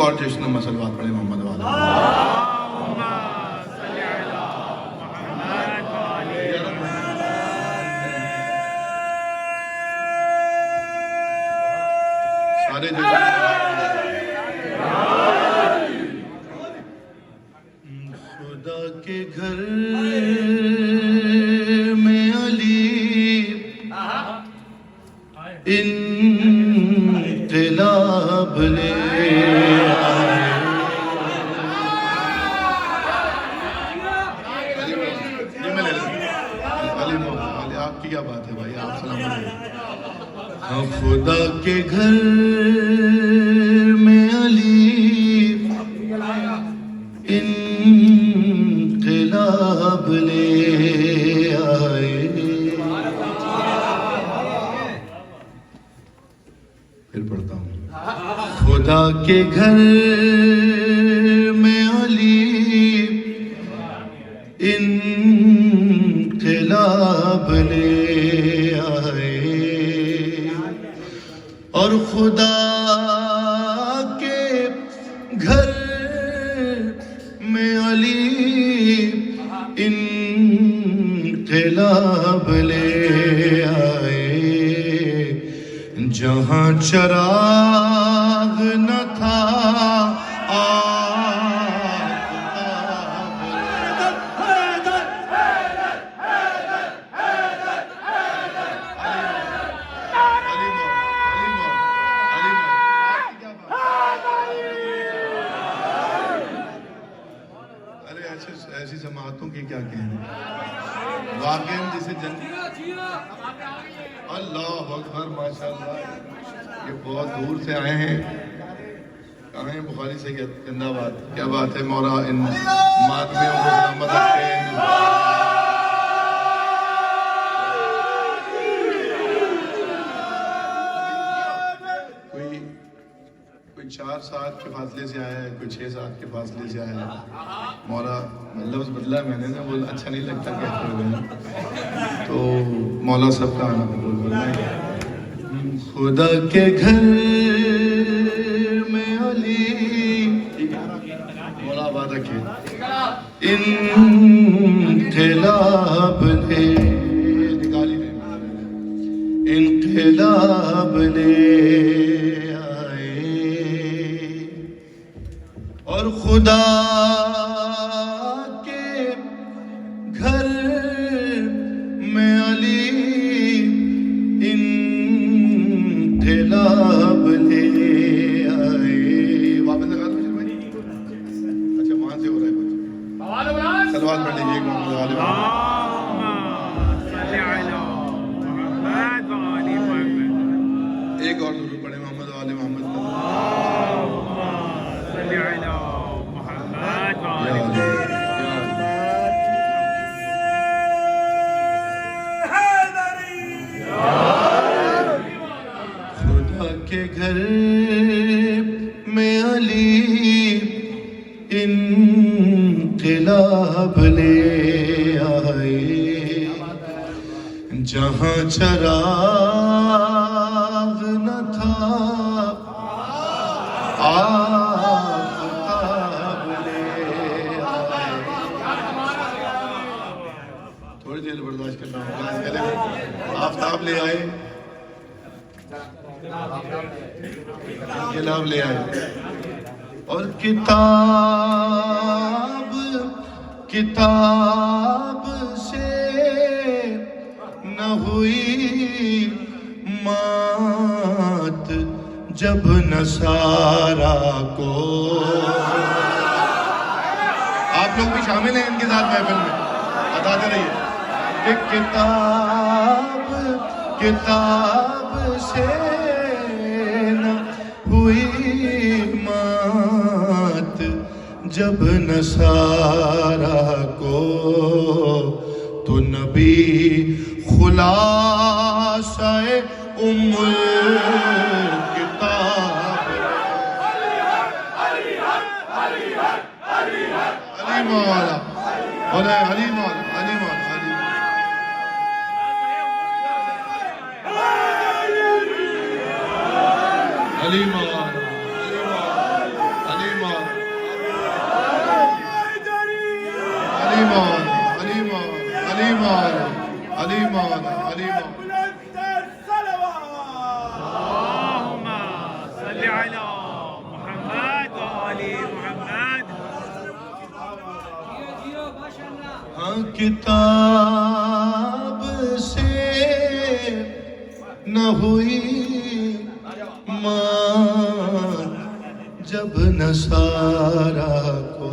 اور جشن مسلوات پڑھیں محمد والا سارے جشن خدا کے گھر میں علی انقلاب لے آپ کی کیا بات ہے بھائی آپ سلام علیکم خدا کے گھر میں علی انقلاب لے آئے پھر پڑھتا ہوں خدا کے گھر میں علی انقلاب لے آئے اور خدا کے گھر میں علی انقلاب لے آئے جہاں چراغ نہ تھا ایسی جماعتوں کی کیا کہنے واقعاً جسے اللہ اکبر ماشاءاللہ یہ بہت دور سے آئے ہیں کہاں ہیں بخاری سے زندہ باد کیا بات ہے مولا ان ماتمیوں کو سلامت رکھے کوئی 4 ساعت کے فاصلے سے آیا ہے کوئی 6 ساعت کے فاصلے سے آیا ہے مولا لفظ بدلا میں نے نا وہ اچھا نہیں لگتا کہتے ہوئے تو مولا سب کا آنا قبول فرمائے خدا کے گھر میں علی مولا آباد رکھے انقلاب لے نکالی انقلاب لے آئے اور خدا کے گھر میں علی انقلاب لے آئے واپس لگا دو بھائی اچھا وہاں سے ہو رہا ہے کچھ سلوات پڑھ لیجیے ایک اور ضرور پڑھے محمد والے محمد کے گھر میں علی انقلاب لے آئے جہاں چراغ نہ تھا آفتاب لے آئے تھوڑی دیر برداشت کرنا ہوگا آفتاب لے آئے انقلاب لے آئے اور کتاب سے نہ ہوئی مات جب نصارا کو آپ لوگ بھی شامل ہیں ان کے ساتھ محفل میں بتاتے رہیے کہ کتاب سے ہوئی مات جب نصارا کو تو نبی خلاصہ الکتاب علی مولا علی مولا علی مولا علی مولا کتاب سے نہ ہوئی ماں جب نصارا کو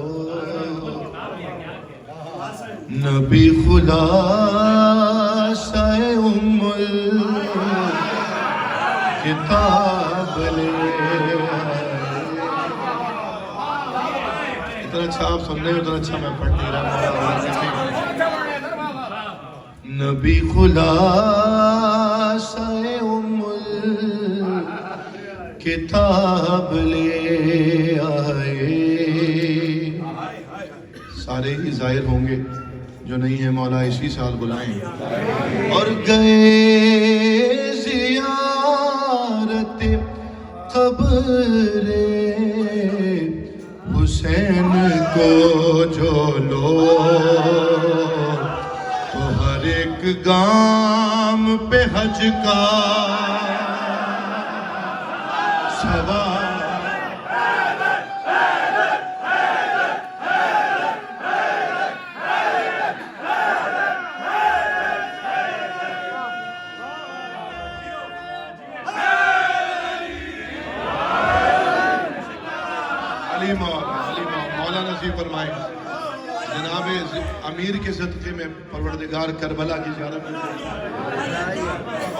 نبی خلاصہ ام الکتاب لے اتنا اچھا آپ سن رہے ہیں اتنا اچھا میں پڑھ نہیں رہا. نبی خلاصہ ام الکتاب لے آئے. سارے ہی ظاہر ہوں گے، جو نہیں ہے مولا اسی سال بلائیں. اور گئے زیارت قبر حسین کو جو لوگ تو ہر ایک گام پہ حج کا ثواب. مولا نصیب فرمائے جناب امیر کے صدقے میں پروردگار کربلا کی زیارت میں.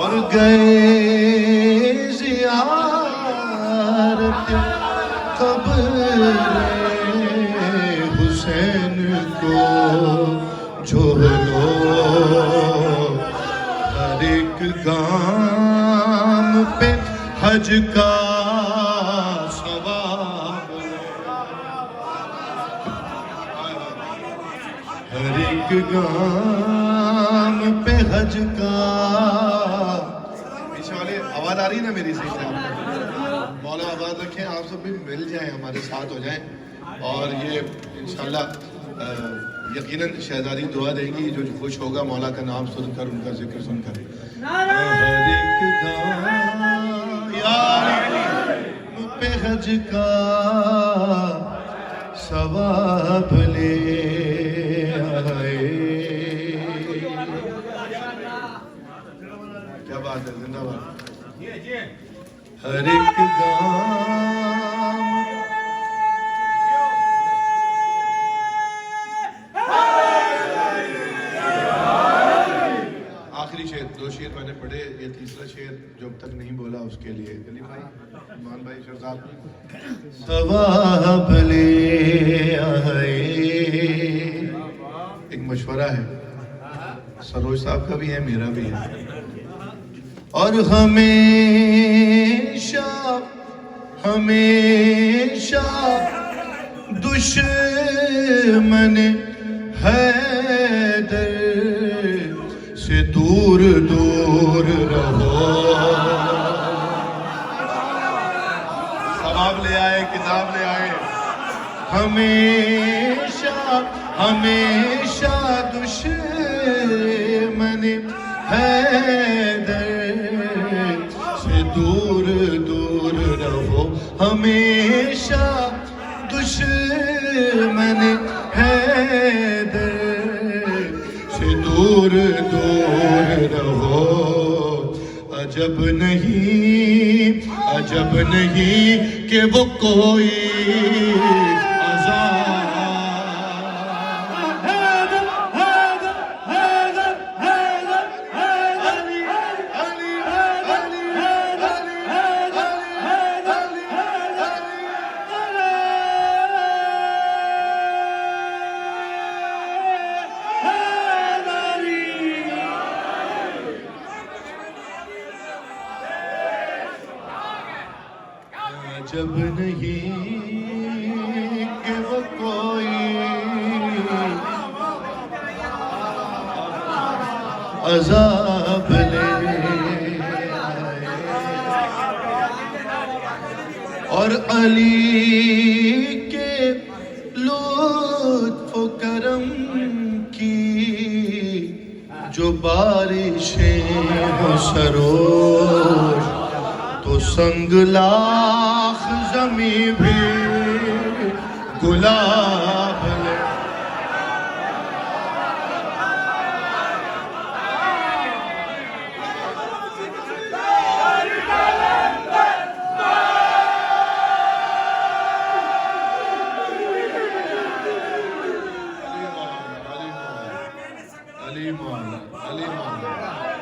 اور گئے زیارت قبر حسین کو جو لوگ ہر ایک گام پہ حج کا ہر ایک گام پہ حج کا. پیچھے والے آواز آ رہی ہے نا میری صحیح سے؟ مولا آواز رکھیں، آپ سب بھی مل جائیں، ہمارے ساتھ ہو جائیں. اور یہ انشاءاللہ یقیناً شہزادی دعا دے گی، جو خوش ہوگا مولا کا نام سن کر، ان کا ذکر سن کر. ہر ایک گام پہ حج کا ثواب لے آئے. کیا بات ہے، زندہ باد. ہر ایک گام آخری شعر، دو شعر میں نے پڑھے، یہ تیسرا شعر جو اب تک نہیں بولا اس کے لیے علی بھائی، مان بھائی، شہزاد. ثواب لے آئے. ایک مشورہ ہے، سروج صاحب کا بھی ہے، میرا بھی ہے. اور ہمیشہ ہمیشہ دشمن حیدر سے دور دور رہو. ثواب لے آئے، کتاب لے آئے. ہمیشہ ہمیشہ دشمن حیدر سے دور دور رہو. ہمیشہ دشمن حیدر سے دور دور رہو. عجب نہیں کہ وہ کوئی عجب نہیں کہ وہ کوئی عذاب لے آئے. اور علی کے لطف و کرم کی جو بارشیں ہو سروش تو سنگ لاخ زمیں بھی گلاب